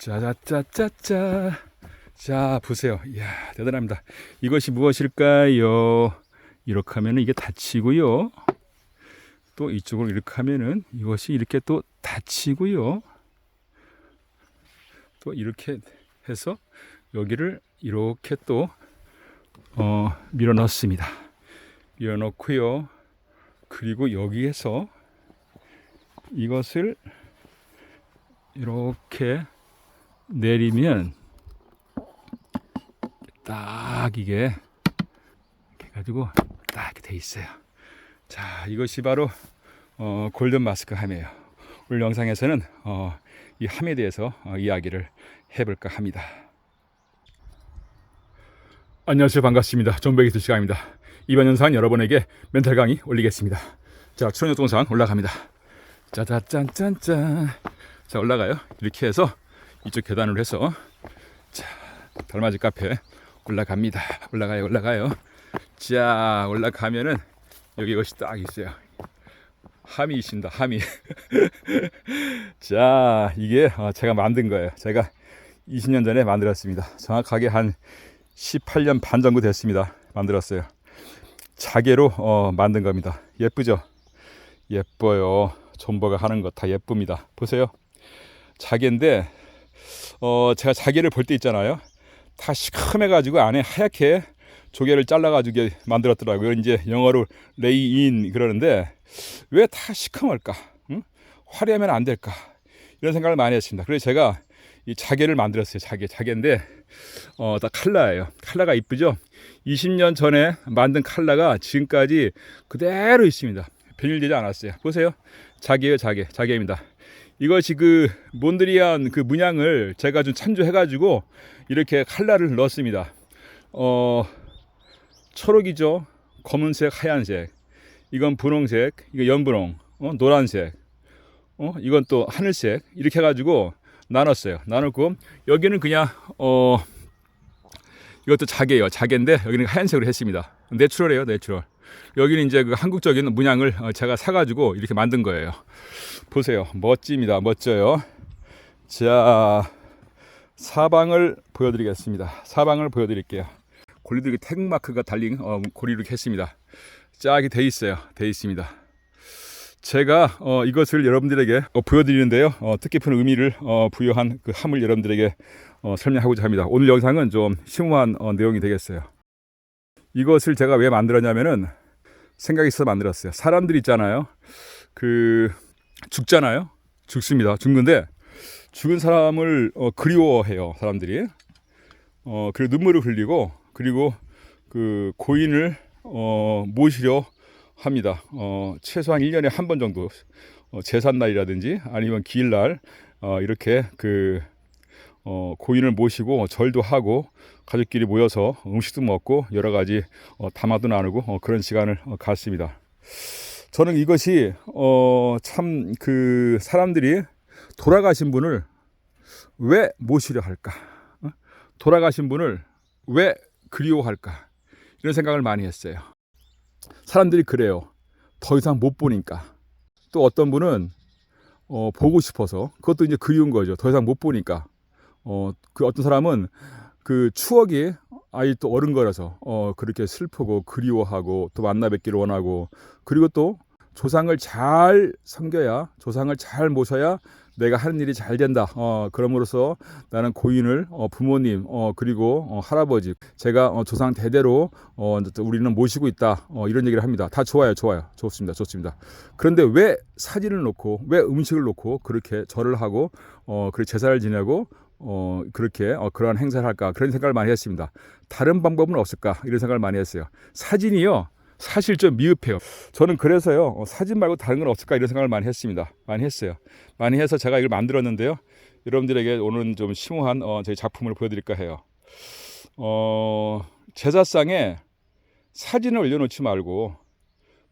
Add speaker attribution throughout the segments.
Speaker 1: 짜자짜짜짜. 자, 보세요. 이야, 대단합니다. 이것이 무엇일까요? 이렇게 하면 이게 닫히고요. 또 이쪽으로 이렇게 하면은 이것이 이렇게 또 닫히고요. 또 이렇게 해서 여기를 이렇게 또 밀어 넣습니다. 밀어 넣고요. 그리고 여기에서 이것을 이렇게 내리면 딱 이게 이렇게 해가지고 딱 이렇게 돼 있어요. 자, 이것이 바로 골든 마스크 함이에요. 오늘 영상에서는 이 함에 대해서 이야기를 해볼까 합니다. 안녕하세요, 반갑습니다. 존백이스 시간입니다. 이번 영상은 여러분에게 멘탈 강의 올리겠습니다. 자, 출연료 동상 올라갑니다. 짜자짠짠짠. 자, 올라가요. 이렇게 해서 이쪽 계단으로 해서 자, 달맞이 카페 올라갑니다. 올라가요. 자, 올라가면은 여기 이것이 딱 있어요. 함이 있습니다. 함이. 자, 이게 제가 만든 거예요. 제가 20년 전에 만들었습니다. 정확하게 한 18년 반 정도 됐습니다. 만들었어요. 자개로 만든 겁니다. 예쁘죠? 예뻐요. 존버가 하는 거 다 예쁩니다. 보세요. 자개인데 제가 자개를 볼 때 있잖아요. 다 시커매가지고 안에 하얗게 조개를 잘라가지고 만들었더라고요. 이제 영어로 레이인 그러는데 왜 다 시커멀까? 응? 화려하면 안 될까? 이런 생각을 많이 했습니다. 그래서 제가 이 자개를 만들었어요. 자개인데 다 칼라예요. 칼라가 이쁘죠? 20년 전에 만든 칼라가 지금까지 그대로 있습니다. 변질되지 않았어요. 보세요. 자개예요, 자개입니다. 이것이 그 몬드리안 그 문양을 제가 좀 참조해가지고 이렇게 칼라를 넣었습니다. 초록이죠. 검은색, 하얀색. 이건 분홍색, 이거 연분홍, 노란색. 이건 또 하늘색. 이렇게 해가지고 나눴어요. 나눴고 여기는 그냥 이것도 자개예요. 자개인데 여기는 하얀색으로 했습니다. 내추럴이에요, 내추럴. 여기는 이제 그 한국적인 문양을 제가 사가지고 이렇게 만든 거예요. 보세요. 멋집니다. 멋져요. 자, 사방을 보여드리겠습니다. 사방을 보여드릴게요. 고리도 태극마크가 달린 고리로 했습니다. 쫙이 돼 있어요. 돼 있습니다. 제가 이것을 여러분들에게 보여드리는데요. 뜻깊은 의미를 부여한 그 함을 여러분들에게 설명하고자 합니다. 오늘 영상은 좀 심오한 내용이 되겠어요. 이것을 제가 왜 만들었냐면은 생각이 있어서 만들었어요. 사람들 있잖아요. 죽잖아요. 죽습니다. 죽는데 죽은 사람을 그리워해요. 사람들이. 그리고 눈물을 흘리고 그리고 그 고인을 모시려 합니다. 최소한 1년에 한 번 정도 제삿날이라든지 아니면 기일날 이렇게 고인을 모시고 절도 하고 가족끼리 모여서 음식도 먹고 여러 가지 담화도 나누고 그런 시간을 갖습니다. 저는 이것이 참 그 사람들이 돌아가신 분을 왜 모시려 할까? 돌아가신 분을 왜 그리워할까? 이런 생각을 많이 했어요. 사람들이 그래요. 더 이상 못 보니까. 또 어떤 분은 보고 싶어서 그것도 이제 그리운 거죠. 더 이상 못 보니까. 그 어떤 사람은 그 추억이 아이 또 어른거려서 그렇게 슬프고 그리워하고 또 만나 뵙기를 원하고 그리고 또 조상을 잘 섬겨야 조상을 잘 모셔야 내가 하는 일이 잘 된다. 그럼으로써 나는 고인을 부모님 그리고 할아버지 제가 조상 대대로 우리는 모시고 있다. 이런 얘기를 합니다. 다 좋아요. 좋습니다. 그런데 왜 사진을 놓고 왜 음식을 놓고 그렇게 절을 하고 그렇게 제사를 지내고 그렇게 그러한 행사를 할까 그런 생각을 많이 했습니다. 다른 방법은 없을까 이런 생각을 많이 했어요. 사진이요. 사실 좀 미흡해요. 저는 그래서요 사진 말고 다른 건 없을까 이런 생각을 많이 했습니다. 많이 했어요. 많이 해서 제가 이걸 만들었는데요. 여러분들에게 오늘은 좀 심오한 저희 작품을 보여드릴까 해요. 제사상에 사진을 올려놓지 말고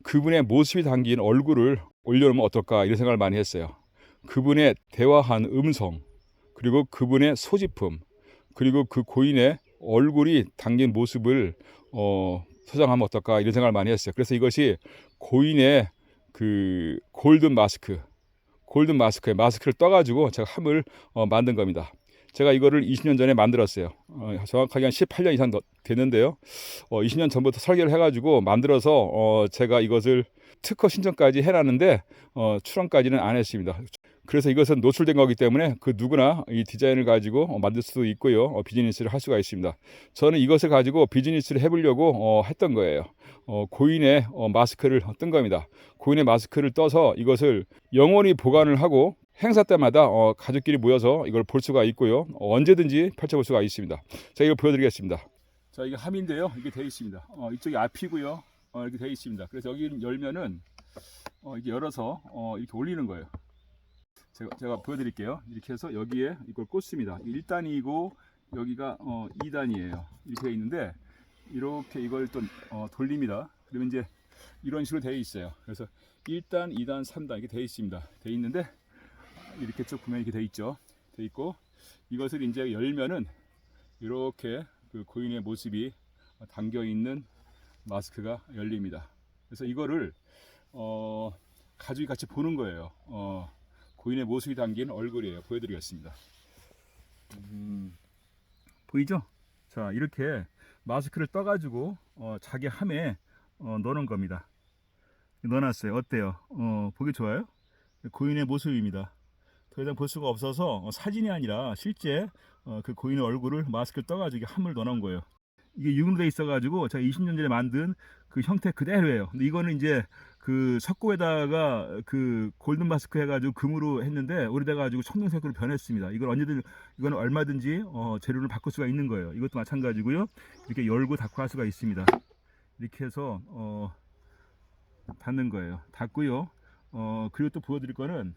Speaker 1: 그분의 모습이 담긴 얼굴을 올려놓으면 어떨까 이런 생각을 많이 했어요. 그분의 대화한 음성 그리고 그분의 소지품 그리고 그 고인의 얼굴이 담긴 모습을 소장하면 어떨까 이런 생각을 많이 했어요. 그래서 이것이 고인의 그 골든 마스크에 마스크를 떠가지고 제가 함을 만든 겁니다. 제가 이거를 20년 전에 만들었어요. 정확하게 한 18년 이상 됐는데요. 20년 전부터 설계를 해가지고 만들어서 제가 이것을 특허 신청까지 해놨는데 출원까지는 안 했습니다. 그래서 이것은 노출된 거기 때문에 그 누구나 이 디자인을 가지고 만들 수도 있고요. 비즈니스를 할 수가 있습니다. 저는 이것을 가지고 비즈니스를 해보려고 했던 거예요. 고인의 마스크를 뜬 겁니다. 고인의 마스크를 떠서 이것을 영원히 보관을 하고 행사 때마다 가족끼리 모여서 이걸 볼 수가 있고요. 언제든지 펼쳐볼 수가 있습니다. 제가 이걸 보여드리겠습니다. 자, 이게 함인데요. 이게 되어 있습니다. 이쪽이 앞이고요. 이렇게 되어 있습니다. 그래서 여기 열면은 이게 열어서 이렇게 올리는 거예요. 제가 보여드릴게요. 이렇게 해서 여기에 이걸 꽂습니다. 1단이고 여기가 2단이에요. 이렇게 되어 있는데 이렇게 이걸 또 돌립니다. 그러면 이제 이런 식으로 되어 있어요. 그래서 1단, 2단, 3단 이렇게 되어 있습니다. 되어 있는데 이렇게 쭉 보면 이렇게 되어 있죠. 되어 있고 이것을 이제 열면은 이렇게 그 고인의 모습이 담겨 있는 마스크가 열립니다. 그래서 이거를 가족이 같이 보는 거예요. 고인의 모습이 담긴 얼굴이에요. 보여드리겠습니다. 보이죠? 자, 이렇게 마스크를 떠가지고 자기 함에 넣는 겁니다. 넣어놨어요. 어때요? 보기 좋아요? 고인의 모습입니다. 더 이상 볼 수가 없어서 사진이 아니라 실제 그 고인의 얼굴을 마스크를 떠가지고 함을 넣어놓은 거예요. 이게 유금으로 돼 있어가지고 제가 20년 전에 만든 그 형태 그대로예요. 근데 이거는 이제 그 석고에다가 그 골든 마스크 해가지고 금으로 했는데 오래돼가지고 청동색으로 변했습니다. 이건 얼마든지 재료를 바꿀 수가 있는 거예요. 이것도 마찬가지고요. 이렇게 열고 닫고 할 수가 있습니다. 이렇게 해서 닫는 거예요. 닫고요. 그리고 또 보여드릴 거는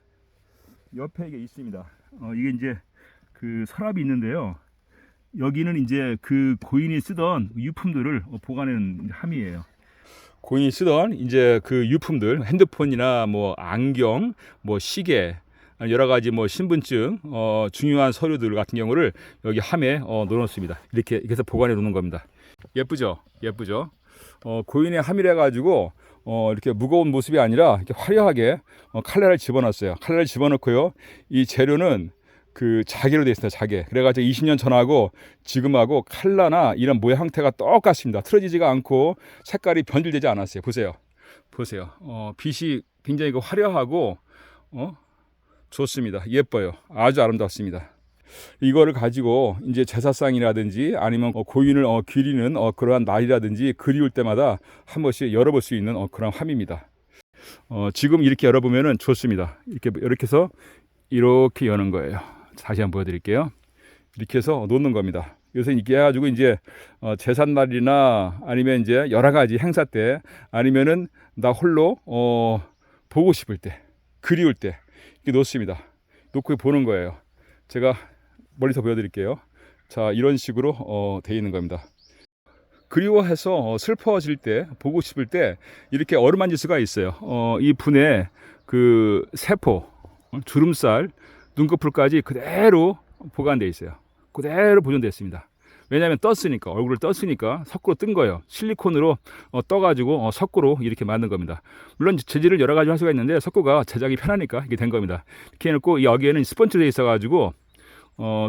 Speaker 1: 옆에 이게 있습니다. 이게 이제 그 서랍이 있는데요. 여기는 이제 그 고인이 쓰던 유품들을 보관하는 함이에요. 고인이 쓰던 이제 그 유품들, 핸드폰이나 뭐 안경, 뭐 시계, 여러 가지 뭐 신분증, 중요한 서류들 같은 경우를 여기 함에 넣어놓습니다. 이렇게 해서 보관해 놓는 겁니다. 예쁘죠? 예쁘죠? 고인의 함이라 가지고 이렇게 무거운 모습이 아니라 이렇게 화려하게 칼날을 집어넣었어요. 칼날을 집어넣고요. 이 재료는 그 자개로 되어 있습니다. 자개. 그래가지고 20년 전하고 지금하고 칼라나 이런 모양 형태가 똑같습니다. 틀어지지가 않고 색깔이 변질되지 않았어요. 보세요. 보세요. 빛이 굉장히 화려하고 좋습니다. 예뻐요. 아주 아름답습니다. 이거를 가지고 이제 제사상이라든지 아니면 고인을 기리는 그러한 날이라든지 그리울 때마다 한 번씩 열어볼 수 있는 그런 함입니다. 지금 이렇게 열어보면은 좋습니다. 이렇게 해서 이렇게 여는 거예요. 다시 한번 보여드릴게요. 이렇게 해서 놓는 겁니다. 요새 이렇게 해가지고 이제 제삿날이나 아니면 이제 여러 가지 행사 때 아니면은 나 홀로 보고 싶을 때 그리울 때 이렇게 놓습니다. 놓고 보는 거예요. 제가 멀리서 보여드릴게요. 자, 이런 식으로 되어 있는 겁니다. 그리워해서 슬퍼질 때 보고 싶을 때 이렇게 어루만질 수가 있어요. 이 분의 그 세포, 주름살, 눈꺼풀까지 그대로 보관되어 있어요. 그대로 보존되어 있습니다. 왜냐하면 떴으니까, 얼굴을 떴으니까 석고로 뜬 거예요. 실리콘으로 떠가지고 석고로 이렇게 만든 겁니다. 물론 재질을 여러 가지 할 수가 있는데 석고가 제작이 편하니까 이게 된 겁니다. 이렇게 해놓고 여기에는 스펀지로 되어 있어가지고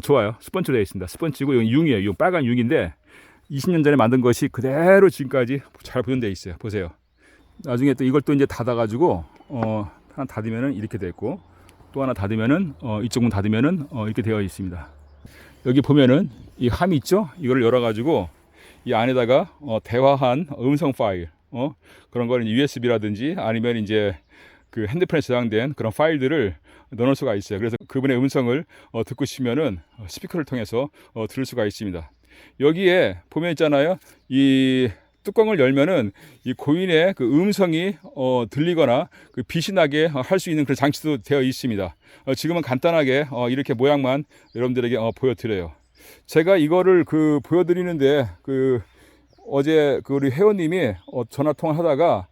Speaker 1: 좋아요. 스펀지로 되어 있습니다. 스펀지고 이건 융이에요. 융, 빨간 융인데 20년 전에 만든 것이 그대로 지금까지 잘 보존되어 있어요. 보세요. 나중에 또 이걸 또 이제 닫아가지고 하나 닫으면은 이렇게 되어 있고 또 하나 닫으면은 이쪽 문 닫으면은 이렇게 되어 있습니다. 여기 보면은 이 함이 있죠? 이걸 열어가지고 이 안에다가 대화한 음성 파일, 그런 거는 USB라든지 아니면 이제 그 핸드폰에 저장된 그런 파일들을 넣을 수가 있어요. 그래서 그분의 음성을 듣고 싶으면은 스피커를 통해서 들을 수가 있습니다. 여기에 보면 있잖아요. 이 뚜껑을 열면은 이 고인의 그 음성이 들리거나 그 빛이 나게 할 수 있는 그런 장치도 되어 있습니다. 지금은 간단하게 이렇게 모양만 여러분들에게 보여드려요. 제가 이거를 그 보여드리는데 그 어제 그 우리 회원님이 전화 통화하다가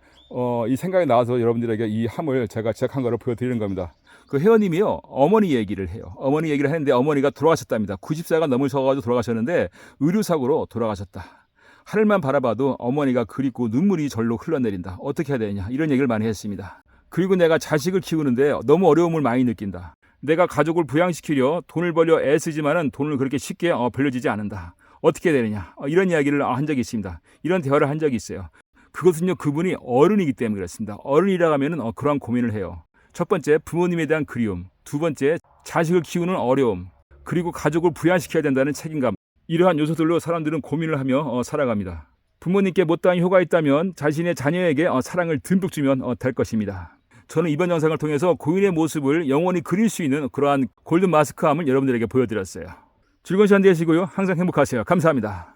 Speaker 1: 이 생각이 나와서 여러분들에게 이 함을 제가 제작한 거를 보여드리는 겁니다. 그 회원님이요, 어머니 얘기를 해요. 어머니 얘기를 했는데 어머니가 돌아가셨답니다. 90세가 넘으셔가지고 돌아가셨는데 의료사고로 돌아가셨다. 하늘만 바라봐도 어머니가 그립고 눈물이 절로 흘러내린다. 어떻게 해야 되냐, 이런 얘기를 많이 했습니다. 그리고 내가 자식을 키우는데 너무 어려움을 많이 느낀다. 내가 가족을 부양시키려 돈을 벌려 애쓰지만은 돈을 그렇게 쉽게 벌려지지 않는다. 어떻게 되느냐? 이런 이야기를 한 적이 있습니다. 이런 대화를 한 적이 있어요. 그것은요, 그분이 어른이기 때문에 그렇습니다. 어른이라 하면은 그러한 고민을 해요. 첫 번째, 부모님에 대한 그리움. 두 번째, 자식을 키우는 어려움. 그리고 가족을 부양시켜야 된다는 책임감. 이러한 요소들로 사람들은 고민을 하며 살아갑니다. 부모님께 못다한 효가 있다면 자신의 자녀에게 사랑을 듬뿍 주면 될 것입니다. 저는 이번 영상을 통해서 고인의 모습을 영원히 그릴 수 있는 그러한 골든 마스크함을 여러분들에게 보여드렸어요. 즐거운 시간 되시고요. 항상 행복하세요. 감사합니다.